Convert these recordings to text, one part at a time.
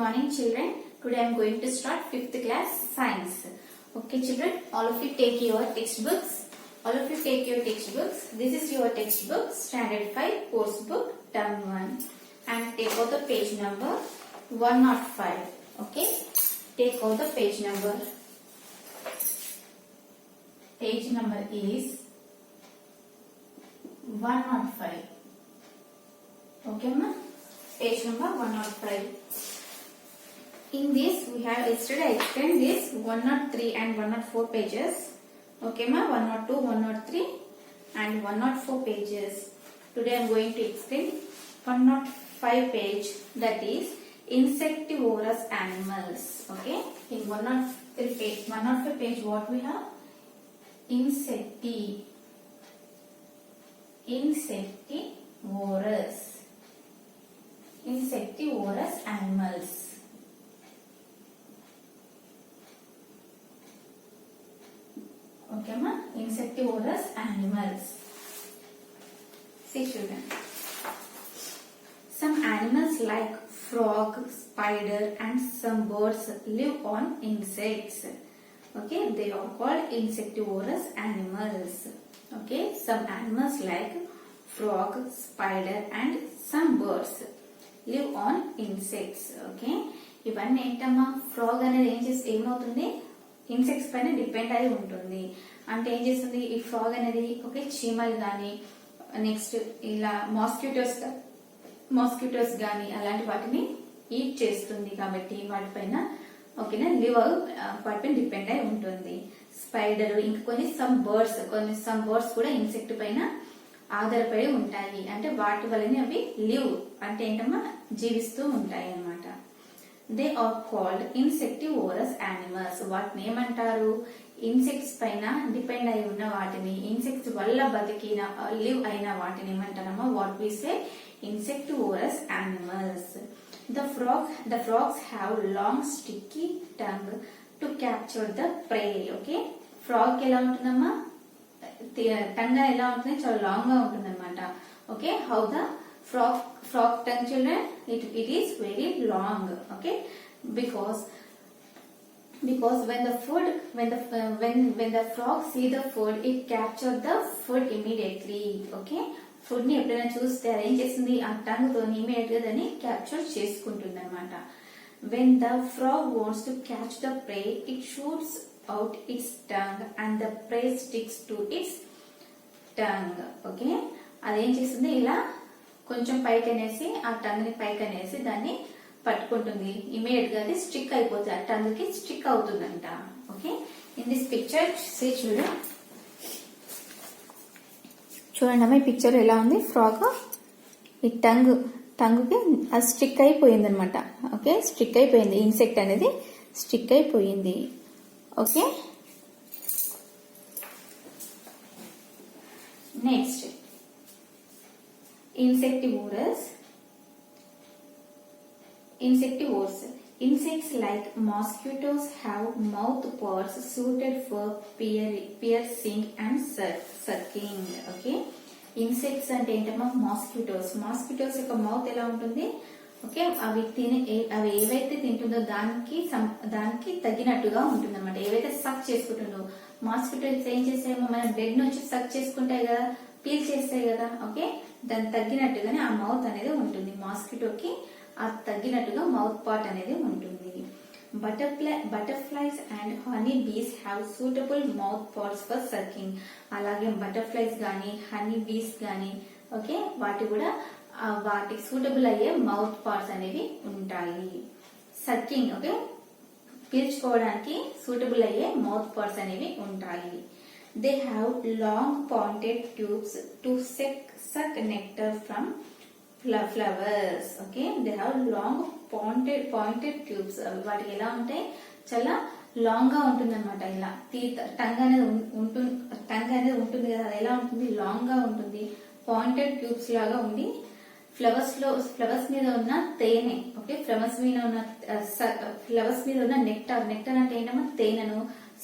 morning children. Today I am going to start 5th class science. Okay children, all of you take your textbooks. This is your textbook, standard 5 course book, term 1. And take out the page number 105. Okay, take out the page number. Page number is 105. Okay ma? Page number 105. In this we have yesterday I explained this 103 and 104 pages. Okay ma? 102, 103 and 104 pages. Today I am going to explain 105 page, that is insectivorous animals. Okay, in 103 page, 105 page what we have? Insectivorous animals. Okay ma? Insectivorous animals. See children, some animals like frog, spider and some birds live on insects. Okay, they are called insectivorous animals. Okay, some animals like frog, spider and some birds live on insects. Okay, ఇవన్నీ ఏంటమ్మా, frog అనేది ఏమవుతుంది, insects పైన depend అయి ఉంటుంది. అంటే ఏం చేస్తుంది ఈ ఫ్రాగ్ అనేది? ఓకే, చీమలు గాని, నెక్స్ట్ ఇలా మాస్కిటోస్ గాని అలాంటి వాటిని ఈట్ చేస్తుంది కాబట్టి వాటిపైన ఓకేనా వాటిపైన డిపెండ్ అయి ఉంటుంది. స్పైడర్, ఇంకా సమ్ బర్డ్స్ కూడా ఇన్సెక్ట్ పైన ఆధారపడి ఉంటాయి. అంటే వాటి వల్లనే అవి లివ్ అంటే ఏంటమ్మా, జీవిస్తూ ఉంటాయి అన్నమాట. They are called insectivorous animals. వాటిని ఏమంటారు? ఇన్సెక్ట్స్ పైన డిపెండ్ అయి ఉన్న వాటిని, ఇన్సెక్ట్స్ వల్ల బతికిన లివ్ అయిన వాటిని ఏమంటారమ్మా? What we say insectivorous animals. The frogs have long sticky tongue to capture the prey. Okay, frog ఎలా ఉంటుందమ్మా, టంగ్ ఎలా ఉంటుంది? చాలా లాంగ్ గా ఉంటుంది అనమాట. Okay, how the frog tongue children, it is very long. Okay, because when the frog see the food, it capture the food immediately. Okay, food ని ఎప్పుడైనా చూస్తే అది ఏం చేస్తుంది, ఆ టంగ్ తో ఇమీడియట్ గా దాన్ని క్యాప్చర్ చేసుకుంటుంది అనమాట. When the frog wants to catch the pray, it shoots out it's tongue and the pray sticks to it's tongue. Okay, అదేం చేస్తుంది, ఇలా కొంచెం పైకి అనేసి ఆ టంగ్ ని పైకి అనేసి దాన్ని పట్టుకుంటుంది. ఇమీడియట్ గా అది స్టిక్ అయిపోతుంది, ఆ టంగ్ కి స్టిక్ అవుతుందంట. Okay, in this picture see చూడండి అమ్మ, ఈ పిక్చర్ ఎలా ఉంది? ఫ్రాగ్ ఈ టంగ్ కి అది స్టిక్ అయిపోయింది అనమాట. ఓకే, స్టిక్ అయిపోయింది, ఇన్సెక్ట్ అనేది స్టిక్ అయిపోయింది. Okay, next insectivorous. Insects like mosquitoes have mouth parts suited for piercing and sucking. Okay, insects అంటే ఏంటమ్మా? మాస్కిటోస్ యొక్క మౌత్ ఎలా ఉంటుంది? ఓకే, అవి ఏవైతే తింటుందో దానికి తగినట్టుగా ఉంటుంది అనమాట. ఏవైతే సక్ చేసుకుంటుందో, మాస్కిటోస్ ఏం చేస్తాయేమో మన బ్లడ్ నుంచి సక్ చేసుకుంటాయి కదా, పీల్ చేస్తాయి కదా. ఓకే, దానికి తగ్గినట్టుగానే ఆ మౌత్ అనేది ఉంటుంది. మాస్కిటోకి ఆ తగ్గినట్టుగా మౌత్ పార్ట్ అనేది ఉంటుంది. Butterflies and honey bees have suitable mouth parts for sucking. అలాగే బటర్ఫ్లైస్ గానీ, హనీ బీస్ గానీ, ఓకే, వాటికి సూటబుల్ అయ్యే మౌత్ పార్ట్స్ అనేవి ఉంటాయి. సకింగ్, ఓకే, పీల్చుకోవడానికి సూటబుల్ అయ్యే మౌత్ పార్ట్స్ అనేవి ఉంటాయి. They have long pointed tubes to suck nectar from flowers. Okay, they have long pointed tubes. వాటికి ఎలా ఉంటాయి? చాలా లాంగ్ గా ఉంటుంది అనమాట. ఇలా టంగ్ అనేది ఉంటుంది కదా, అది ఎలా ఉంటుంది? లాంగ్ గా ఉంటుంది, పాయింటెడ్ ట్యూబ్స్ లాగా ఉండి ఫ్లవర్స్ మీద ఉన్న తేనె, ఓకే, ఫ్లవర్స్ మీద ఉన్న నెక్టార్ అంటే ఏంటమ్మా? తేనెను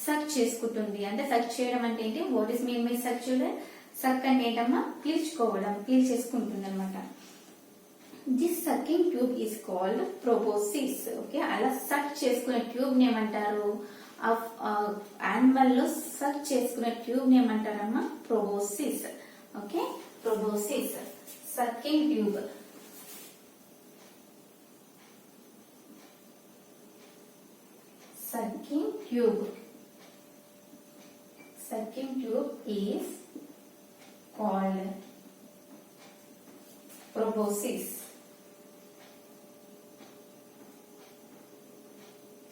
సక్ చేసుకుంటుంది. అంటే సక్ చేయడం అంటే ఏంటి? What is mean by suck children? Suck అంటే ఏంటమ్మా? పీల్చుకోవడం, పీల్చేసుకుంటుంది అనమాట. This sucking tube is called proboscis. Okay, అలా సక్ చేసుకునే ట్యూబ్ ని ఏమంటారు? యానిమల్ లో సక్ చేసుకునే ట్యూబ్ ని ఏమంటారమ్మా? proboscis. Okay, proboscis sucking tube. Sucking tube. Sucking tube is called proboscis.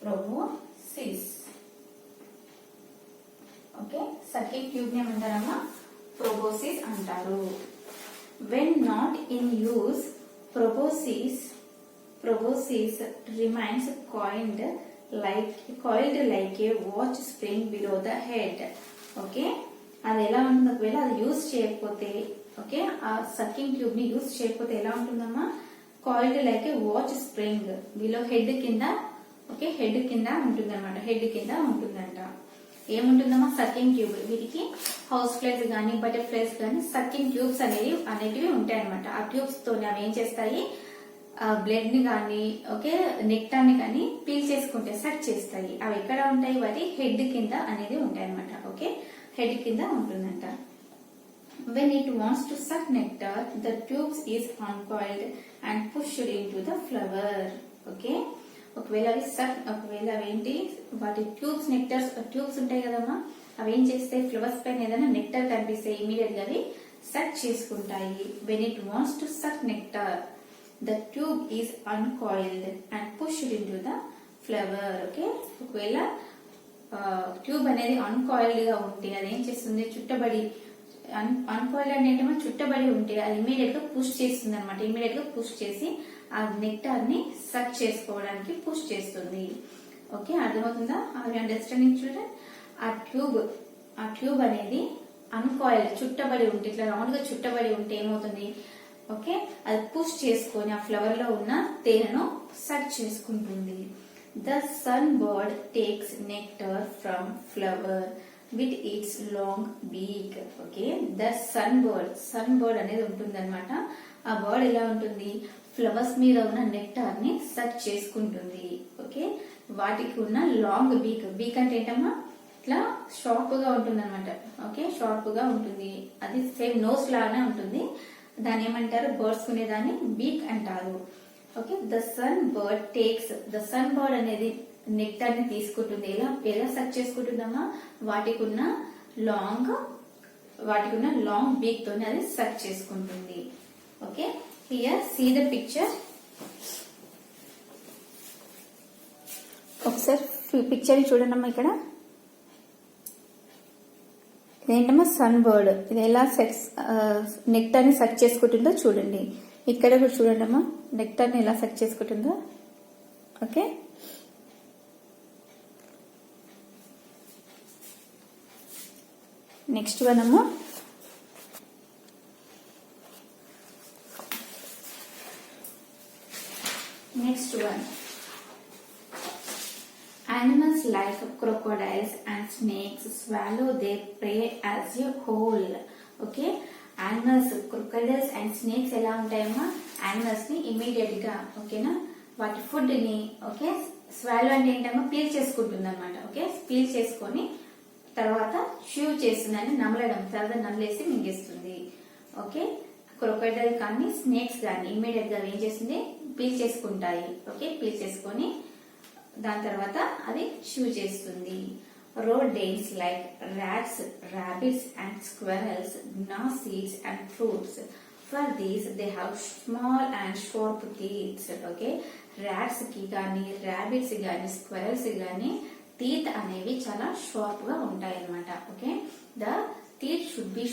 Proboscis. Okay, sucking tube ని ఏమంటారమ్మా? proboscis అంటారు. When not in use, proboscis remains coiled like a watch spring below the head. Okay, అది ఎలా ఉంటుంది? ఒకవేళ అది use చేయకపోతే, okay, ఆ sucking tube ని యూజ్ చేయకపోతే ఎలా ఉంటుందమ్మా? Coiled like a watch spring below head కింద. ఓకే, హెడ్ కింద ఉంటుంది అనమాట. హెడ్ కింద ఉంటుందంట. ఏముంటుందమ్మా? Sucking tube. వీటికి హౌస్ ఫ్లైస్ గానీ బటర్ఫ్లైస్ గానీ సకింగ్ ట్యూబ్స్ అనేటివి ఉంటాయి అనమాట. ఆ ట్యూబ్స్ తో అవి ఏం చేస్తాయి? బ్లడ్ ని కానీ, ఓకే, నెక్టార్ ని కానీ పీల్ చేసుకుంటే సక్ చేస్తాయి. అవి ఎక్కడ ఉంటాయి? వాటి హెడ్ కింద అనేది ఉంటాయి అనమాట. ఓకే, హెడ్ కింద ఉంటుందంట. When it wants to suck nectar, the tubes is uncoiled and pushed into the flower. Okay, ఒకవేళ అవి ఏంటి? వాటి ట్యూబ్స్, నెక్టర్స్ ట్యూబ్స్ ఉంటాయి కదమ్మా, అవి ఏం చేస్తాయి? ఫ్లవర్స్ పైన ఏదైనా నెక్టర్ కనిపిస్తే ఇమీడియట్ గా అవి సక్ చేసుకుంటాయి. When it wants to suck nectar, the tube is uncoiled and pushed into the flower. Okay, ఒకవేళ ట్యూబ్ అనేది అన్కాయిల్డ్ గా ఉంటే అది ఏం చేస్తుంది? చుట్టబడి, అన్కాయిల్డ్ అంటే ఏంటమ్మా? చుట్టబడి ఉంటే అది ఇమీడియట్ గా పుష్ చేస్తుంది అనమాట. ఇమీడియట్ గా పుష్ చేసి ఆ నెక్టార్ ని సక్ చేసుకోవడానికి పుష్ చేస్తుంది. ఓకే, అర్థమవుతుందా? Are you understanding children? ఆ ట్యూబ్ అనేది అన్కాయిల్డ్, చుట్టబడి ఉంటే, ఇట్లా రౌండ్ గా చుట్టబడి ఉంటే ఏమవుతుంది? ఓకే, అది పుష్ చేసుకొని ఆ ఫ్లవర్ లో ఉన్న తేనెను సక్ చేసుకుంటుంది. The sun bird takes nectar from flower with its long beak. Okay, the sun bird అనేది ఉంటుంది అనమాట. ఆ బర్డ్ ఎలా ఉంటుంది? ఫ్లవర్స్ మీద ఉన్న నెక్టార్ ని సక్ చేసుకుంటుంది. ఓకే, వాటికి ఉన్న లాంగ్ బీక్ అంటే ఏంటమ్మా? ఇట్లా షార్ప్ గా ఉంటుంది అనమాట. ఓకే, షార్ప్ గా ఉంటుంది. అది సేమ్ నోస్ లాగానే ఉంటుంది. దాన్ని ఏమంటారు? బర్డ్స్ కునేదాన్ని బీక్ అంటారు. ఓకే, ద సన్ బర్డ్ అనేది నెక్టార్ ని తీసుకుంటుంది. ఎలా సక్ చేసుకుంటుందమ్మా? వాటికి ఉన్న లాంగ్ బీక్ తోనే అది సక్ చేసుకుంటుంది. Okay, here see the picture. ఒకసారి పిక్చర్ చూడండమ్మా. ఇక్కడ ఇదేంటమ్మా? Sun bird. ఇది ఎలా నెక్టార్ ని సక్ చేసుకుంటుందో చూడండి. ఇక్కడ కూడా చూడండి అమ్మా, నెక్టార్ ని ఎలా సక్ చేసుకుంటుందో. ఓకే, నెక్స్ట్ వన్ అమ్మా. Next one, animals like crocodiles and snakes swallow their prey as a whole. Okay, animals, crocodiles and snakes ఎలా ఉంటాయమ్మా? animals ని ఇమీడియట్ గా, ఓకేనా, వాటి ఫుడ్ ని, ఓకే, స్వాలో అంటే ఏంటమ్మా? పీల్ చేసుకుంటుంది అనమాట. ఓకే, పీల్ చేసుకొని తర్వాత ష్యూ చేస్తుందని నమలడం, తర్వాత నమలేసి మింగేస్తుంది. ఓకే, క్రొకడైల్ కానీ స్నేక్స్ కానీ ఇమీడియట్ గా ఏం చేస్తుంది? పీల్ చేసుకుంటాయి. ఓకే, పీల్ చేసుకొని దాని తర్వాత అది ష్యూ చేస్తుంది. Rodents like rats, rabbits and squirrels gnaw seeds and fruits. For these they have small and sharp teeth. Okay, rats ki gaani, rabbits gaani, squirrels gaani teeth అనేవి చాలా sharp గా ఉంటాయి అన్నమాట. Okay, the teeth should be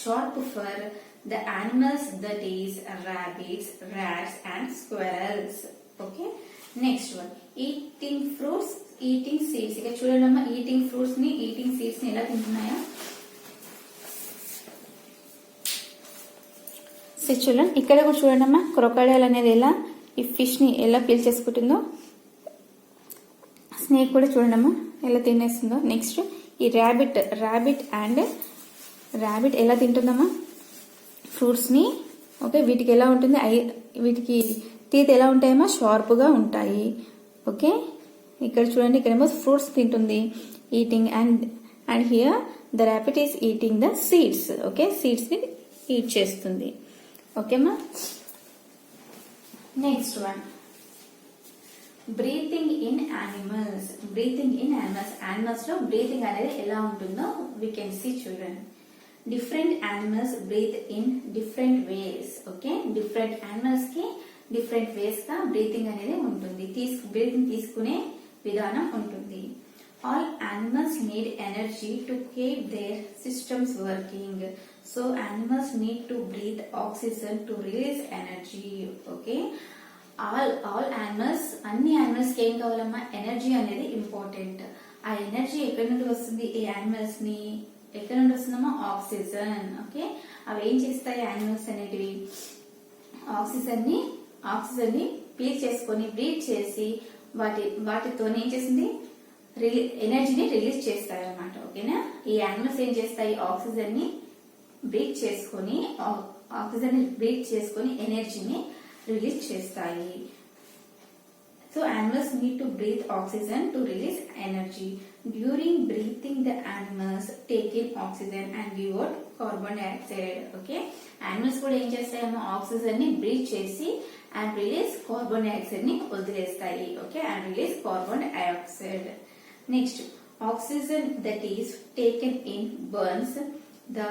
sharp for the animals, that is rabbits, rats and squirrels. Okay, next one, eating fruits, eating seeds. ఇక చూడండి, eating fruits ని, eating seeds ని ఎలా తింటున్నాయా? చూడండి, ఇక్కడ కూడా చూడండి, క్రొకడైల్ అనేది ఎలా ఈ ఫిష్ ని ఎలా పీల్ చేసుకుంటుందో, స్నేక్ కూడా చూడండి ఎలా తినేస్తుందో. నెక్స్ట్ ఈ ర్యాబిట్ ఎలా తింటుందమ్మా? ఫ్రూట్స్ ని ఓకే, వీటికి ఎలా ఉంటుంది, వీటికి టీత్ ఎలా ఉంటాయమ్మా, షార్ప్గా ఉంటాయి. ఓకే, ఇక్కడ చూడండి, ఇక్కడేమో ఫ్రూట్స్ తింటుంది, eating, and here the rabbit is eating the seeds. Okay, సీడ్స్ని ఈట్ చేస్తుంది. ఓకేమ్మా. Next one, breathing in animals. Animals లో బ్రీతింగ్ అనేది ఎలా ఉంటుందో వీ కెన్ సీ. చూడండి, different animals breathe in different ways. Okay, different animals కి డిఫరెంట్ వేస్ గా బ్రీతింగ్ అనేది ఉంటుంది, బ్రీతింగ్ తీసుకునే విధానం ఉంటుంది. All animals need energy to keep their systems working. So animals need to breathe oxygen to release energy. Okay, all animals, అన్ని animals కి ఏం కావాలమ్మా, ఎనర్జీ అనేది ఇంపార్టెంట్. ఆ ఎనర్జీ ఎక్కడి నుండి వస్తుంది, ఈ యానిమల్స్ ని ఎక్కడి నుండి వస్తుందమ్మా, ఆక్సిజన్. ఓకే, అవి ఏం చేస్తాయి యానిమల్స్ అనేటివి, ఆక్సిజన్ ని పీల్ చేసుకొని బ్రీత్ చేసి వాటితో ఏం చేసింది, ఎనర్జీని రిలీజ్ చేస్తాయి అన్నమాట. ఓకేనా, ఈ యానిమల్స్ ఏం చేస్తాయి, ఆక్సిజన్ ని బ్రీత్ చేసుకొని ఎనర్జీని రిలీజ్ చేస్తాయి. So animals need to breathe oxygen to release energy. During breathing the animals take in oxygen and give out carbon dioxide. Okay, animals కూడా ఏం చేస్తాయేమో, ఆక్సిజన్ ని బ్రీత్ చేసి అండ్ రిలీజ్ కార్బన్ డైఆక్సైడ్ ని వదిలేస్తాయి. Okay, and release carbon dioxide. Next, oxygen that is taken in burns the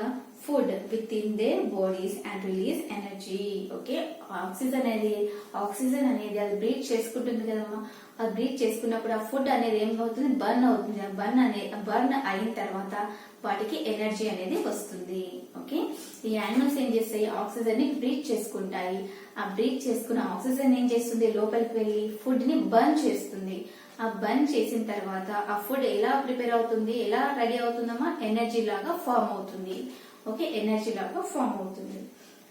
food within their bodies and release energy. Okay, oxygen అనేది అది breath చేసుకుంటుంది కదమ్మా, అది బ్రీత్ చేసుకున్నప్పుడు ఆ ఫుడ్ అనేది ఏమవుతుంది, బర్న్ అవుతుంది. బర్న్ అయిన తర్వాత వాటికి ఎనర్జీ అనేది వస్తుంది. ఓకే, ఈ యానిమల్స్ ఏం చేస్తాయి, ఆక్సిజన్ ని బ్రీత్ చేసుకుంటాయి. ఆ బ్రీత్ చేసుకున్న ఆక్సిజన్ ఏం చేస్తుంది, లోపలికి వెళ్లి ఫుడ్ ని బర్న్ చేస్తుంది. ఆ బర్న్ చేసిన తర్వాత ఆ ఫుడ్ ఎలా ప్రిపేర్ అవుతుంది, ఎలా రెడీ అవుతుందమ్మా, ఎనర్జీ లాగా ఫామ్ అవుతుంది. ఓకే, ఎనర్జీ లాగా ఫామ్ అవుతుంది.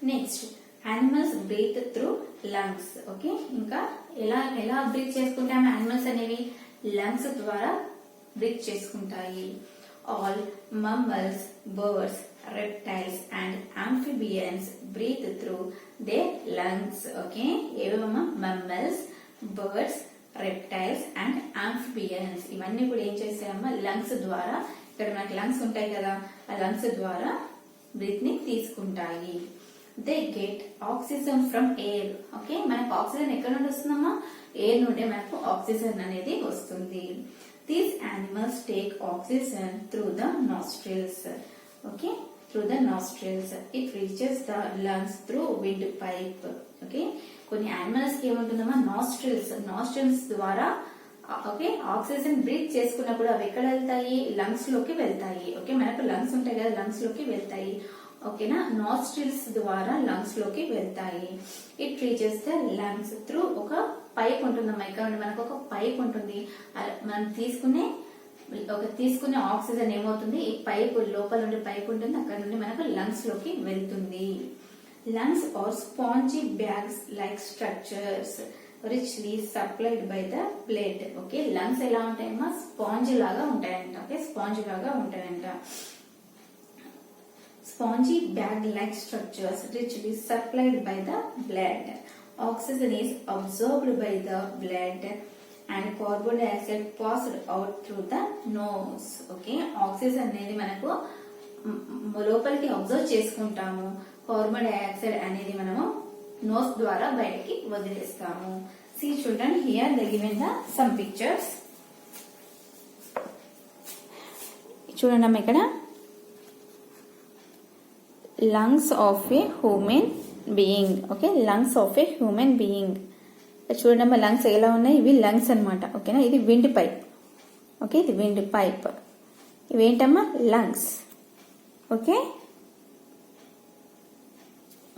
Next, animals breathe through lungs. Okay, ఇంకా ఎలా బ్రీత్ చేసుకుంటాము యానిమల్స్ అనేవి, లంగ్స్ ద్వారా బ్రీత్ చేసుకుంటాయి. All mammals, birds, reptiles and amphibians breathe through their lungs. Okay, ఏవేమమ్మా, mammals, birds, reptiles and amphibians, ఇవన్నీ కూడా ఏం చేస్తాయమ్మా, లంగ్స్ ద్వారా, ఇక్కడ మనకి లంగ్స్ ఉంటాయి కదా, ఆ లంగ్స్ ద్వారా బ్రీత్ ని తీసుకుంటాయి. They get oxygen from air. Okay, మనకు ఆక్సిజన్ ఎక్కడ నుండి వస్తుందమ్మా, ఎయిర్ నుండి మనకు ఆక్సిజన్ అనేది వస్తుంది. These animals take oxygen through the nostrils. Okay, through the nostrils it reaches the lungs through wind pipe. Okay, కొన్ని యానిమల్స్ కి ఏముంటుందమ్మా, నాస్ట్రిల్స్ ద్వారా ఓకే ఆక్సిజన్ బ్రీత్ చేసుకున్నప్పుడు అవి ఎక్కడ వెళ్తాయి, లంగ్స్ లోకి వెళ్తాయి. ఓకే, మనకు లంగ్స్ ఉంటాయి కదా, లంగ్స్ లోకి వెళ్తాయి. ఓకేనా, నాస్ట్రిల్స్ ద్వారా లంగ్స్ లోకి వెళ్తాయి. It reaches the lungs through ఒక పైప్ ఉంటుందమ్మా, ఇక్కడ మనకు ఒక పైప్ ఉంటుంది. మనం తీసుకునే ఆక్సిజన్ ఏమవుతుంది, ఈ పైప్ లోపల నుండి పైప్ ఉంటుంది, అక్కడ నుండి మనకు లంగ్స్ లోకి వెళ్తుంది. Lungs are spongy bags like structures richly supplied by the blood. Okay, lungs ఎలా ఉంటాయమ్మా, స్పాంజ్ లాగా ఉంటాయంట. ఓకే, స్పాంజ్ లాగా ఉంటాయంట. Spongy bag like structures richly supplied by the blood. Oxygen is absorbed by the blood and carbon dioxide passed out through the nose. Okay, oxygen అనేది మనకు లోపలికి observe చేసుకుంటాము, కార్బన్ డైఆక్సైడ్ అనేది మనము నోస్ ద్వారా బయటికి వదిలేస్తాము. See children, here they given the some pictures. చూడండి అమ్మ, ఇక్కడ lungs of a human being. Okay, lungs of a human being. చూడండి అమ్మ, లంగ్స్ ఎలా ఉన్నాయి, ఇవి లంగ్స్ అన్నమాట. ఓకేనా, ఇది విండ్ పైప్. ఓకే, ఇది విండ్ పైప్. ఇవేంటమ్మా, lungs. Okay,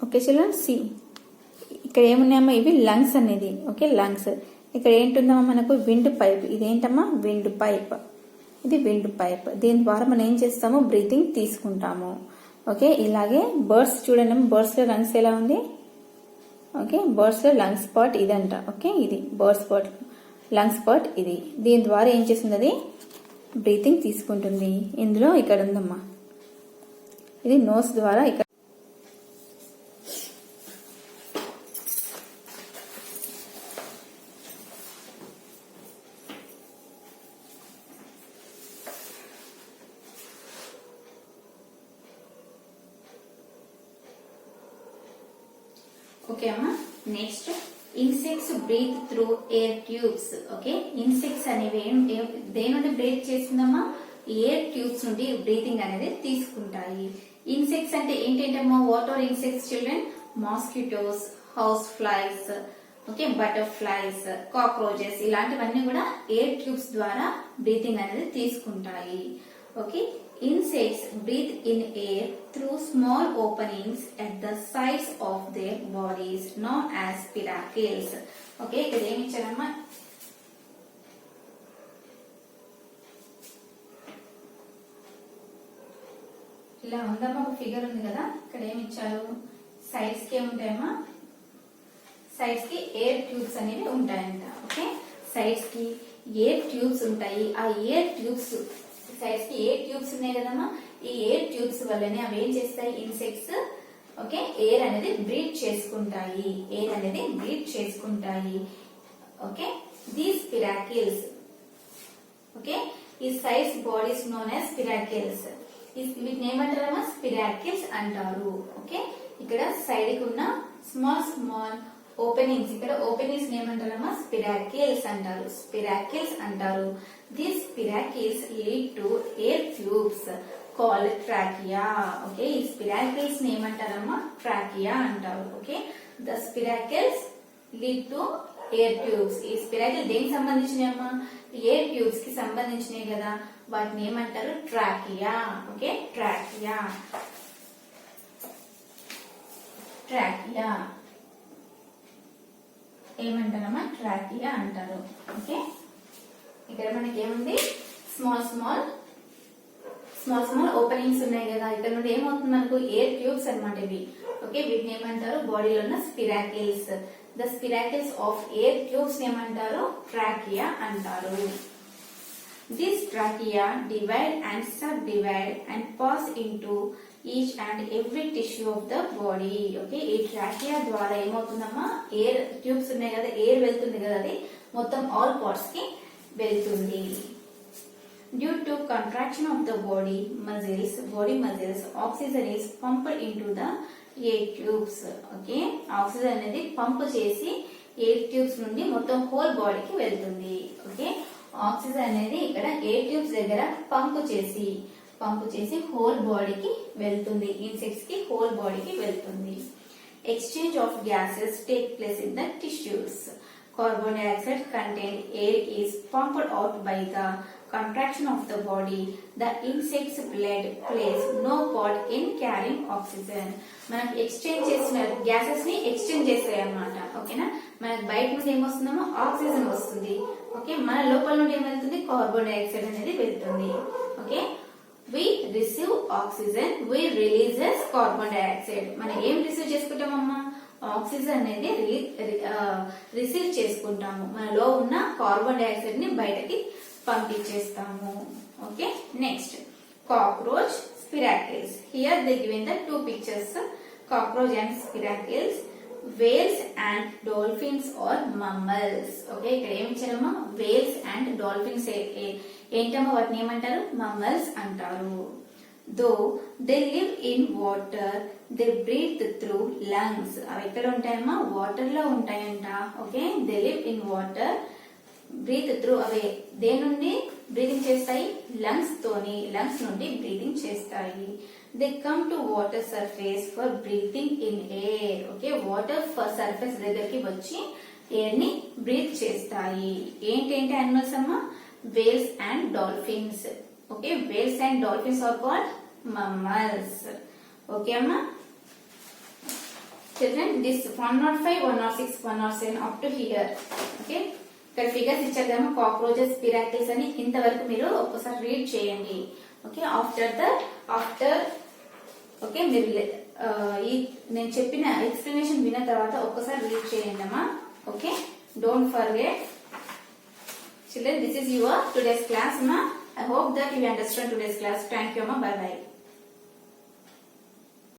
okay children, see ఇక్కడ ఏమున్నాయమ్మా, ఇవి లంగ్స్ అనేది. Okay, lungs. ఇక్కడ ఏంటుందమ్మా, మనకు విండ్ పైప్. ఇదేంటమ్మా, విండ్ పైప్. ఇది విండ్ పైప్. దీని ద్వారా మనం ఏం చేస్తాము, బ్రీతింగ్ తీసుకుంటాము. ఓకే, ఇలాగే బర్డ్స్ చూడండి, బర్డ్స్ లో లంగ్స్ ఎలా ఉంది. ఓకే, బర్డ్స్ లో లంగ్స్ పార్ట్ ఇదంట. ఓకే, ఇది బర్డ్స్ పార్ట్, లంగ్స్ పార్ట్ ఇది. దీని ద్వారా ఏం చేస్తుంది, అది బ్రీతింగ్ తీసుకుంటుంది. ఇందులో ఇక్కడ ఉందమ్మా, ఇది నోస్ ద్వారా ఇక్కడ ఓకే అమ్మా. Next insects breathe through air tubes. Okay, insects అనేవి దేని నుండి బ్రీత్ చేస్తుందమ్మా? ఎయిర్ ట్యూబ్స్ నుండి బ్రీతింగ్ అనేది తీసుకుంటాయి. ఇన్సెక్ట్స్ అంటే ఏంటంటమ్మా? What are insects children? Mosquitoes, house flies, okay, butterflies, cockroaches, ఇలాంటివన్నీ కూడా ఎయిర్ ట్యూబ్స్ ద్వారా బ్రీతింగ్ అనేది తీసుకుంటాయి. Okay, insects breathe in air through small openings at the sides of their bodies known as spiracles. Okay, ఇక్కడ ఏమి ఇచ్చారమ్మా? ఇలా ఉందమ్మా, ఒక ఫిగర్ ఉంది కదా, ఇక్కడ ఏమి ఇచ్చారు? సైడ్స్ కి ఏముంటాయమ్మా? సైడ్స్ కి ఎయిర్ ట్యూబ్స్ అనేవి ఉంటాయంట. ఓకే, సైడ్స్ కి ఎయిర్ ట్యూబ్స్ ఉంటాయి. ఆ ఎయిర్ ట్యూబ్స్ సైడ్స్ కి ఎయిర్ ట్యూబ్స్ ఉన్నాయి కదమ్మా, ఈ ఎయిర్ ట్యూబ్స్ వల్లనే అవి ఏం చేస్తాయి? ఇన్సెక్ట్స్ ఓకే ఎయిర్ అనేది బ్రీత్ చేసుకుంటాయి. ఎయిర్ అనేది బ్రీత్ చేసుకుంటాయి. ఓకే, దీస్ స్పిరాకిల్స్, ఓకే, ఈ sides bodies known as spiracles. వీటిని ఏమంటారమ్మా? స్పిరాకిల్స్ అంటారు. ఓకే, ఇక్కడ సైడ్ కి ఉన్న స్మాల్ స్మాల్ ఓపెనింగ్స్, ఇక్కడ ఓపెనింగ్స్ ఏమంటారమ్మా? స్పిరాకిల్స్ అంటారు. స్పిరాకిల్స్ అంటారు. These spiracles lead to air tubes called trachea. Okay, ఈ స్పిరాకిల్స్ ఏమంటారమ్మా? ట్రాకియా అంటారు. Okay, the spiracles lead to air tubes. ఈ స్పిరాకిల్ దేనికి సంబంధించినవి అమ్మా? ఎయిర్ ట్యూబ్స్ కి సంబంధించినవి కదా, వాటిని ఏమంటారు? ట్రాకియా. ఓకే, ట్రాకియా, ట్రాకియా ఏమంటారమ్మా? ట్రాకియా అంటారు. ఓకే, ఇక్కడ మనకి ఏముంది? స్మాల్ స్మాల్ ఓపెనింగ్స్ ఉన్నాయి కదా, ఇక్కడ నుండి ఏమవుతుంది మనకు? ఎయిర్ ట్యూబ్స్ అన్నమాట ఇవి. ఓకే, వీటిని ఏమంటారు? బాడీలో ఉన్న spiracles. The spiracles of air tubes ఏమంటారు? ట్రాకియా అంటారు. These trachea divide and subdivide and pass into each and every tissue of the body. Okay, ఈ ట్రాకియా ద్వారా ఏమవుతుందమ్మా? ఎయిర్ ట్యూబ్స్ ఉన్నాయి కదా, ఎయిర్ వెళ్తుంది కదా, అది మొత్తం ఆల్ పార్ట్స్ కి వెళ్తుంది. Due to contraction of the body muscles, oxygen is pumped into the air tubes. Okay, oxygen అనేది పంప్ చేసి ఎయిర్ ట్యూబ్స్ నుండి మొత్తం హోల్ బాడీకి వెళ్తుంది. ఓకే, ఆక్సిజన్ అనేది ఇక్కడ ఎయిర్ ట్యూబ్స్ దగ్గర పంప్ చేసి హోల్ బాడీకి వెళ్తుంది. ఇన్సెక్ట్స్ కి హోల్ బాడీకి వెళ్తుంది. Exchange of gases take place in the tissues. Carbon dioxide contained air is pumped out by the contraction of the body. The insect's blood plays no part in carrying oxygen. మనం exchange చేసిన gases ని exchange చేస్తాయి అన్నమాట. ఓకేనా, మనకు బయట నుండి ఏమొస్తుందమ్మా? Oxygen వస్తుంది. ఓకే, మన లోపల నుండి ఏమవుతుంది? కార్బన్ డైఆక్సైడ్ అనేది వెళ్తుంది. Okay, we receive oxygen, we releases carbon dioxide. మనం ఏం రిసీవ్ చేసుకుంటామమ్మా? ఆక్సిజన్ అనేది రిసీవ్ చేసుకుంటాము. మనలో ఉన్న కార్బన్ డైఆక్సైడ్ ని బయటకి పంపించేస్తాము. Okay, next cockroach, spiracles. Here they given the two pictures, cockroach and spiracles. Whales and dolphins are mammals. Okay, ఇక్కడ ఏమి ఇచ్చారమ్మా? వేల్స్ అండ్ డాల్ఫిన్స్ ఏంటమ్మా? వాటిని ఏమంటారు? మమ్మల్స్ అంటారు. Though they live in water, they breathe through lungs. అవి ఎక్కడ ఉంటాయమ్మా? Water లో ఉంటాయంట. Okay, they live in water, breathe through. అవి దేని నుండి బ్రీతింగ్ చేస్తాయి? లంగ్స్ తోని, లంగ్స్ నుండి బ్రీతింగ్ చేస్తాయి. They come to water surface for breathing in air. Okay, water surface దగ్గరికి వచ్చి ఎయిర్ ని బ్రీత్ చేస్తాయి. ఏంటంటే అనిమల్స్ అమ్మా? Whales and dolphins. Okay, whales and dolphins are called mammals. Okay అమ్మా. Children, this 105, 106, 107 up to here. Okay, ఇక్కడ figures ఇచ్చారు కదా, కాక్రోచెస్, స్పిరాకిల్స్ అని. ఇంతవరకు మీరు ఒక్కసారి రీడ్ చేయండి. ఓకే, ఆఫ్టర్ ఓకే, మీరు ఈ నేను చెప్పిన ఎక్స్ప్లెనేషన్ విన్న తర్వాత ఒక్కసారి రీడ్ చేయండి అమ్మా. Okay, don't forget. Children, this is your today's class, ma. I hope that you understand today's class. Thank you, ma. Bye bye.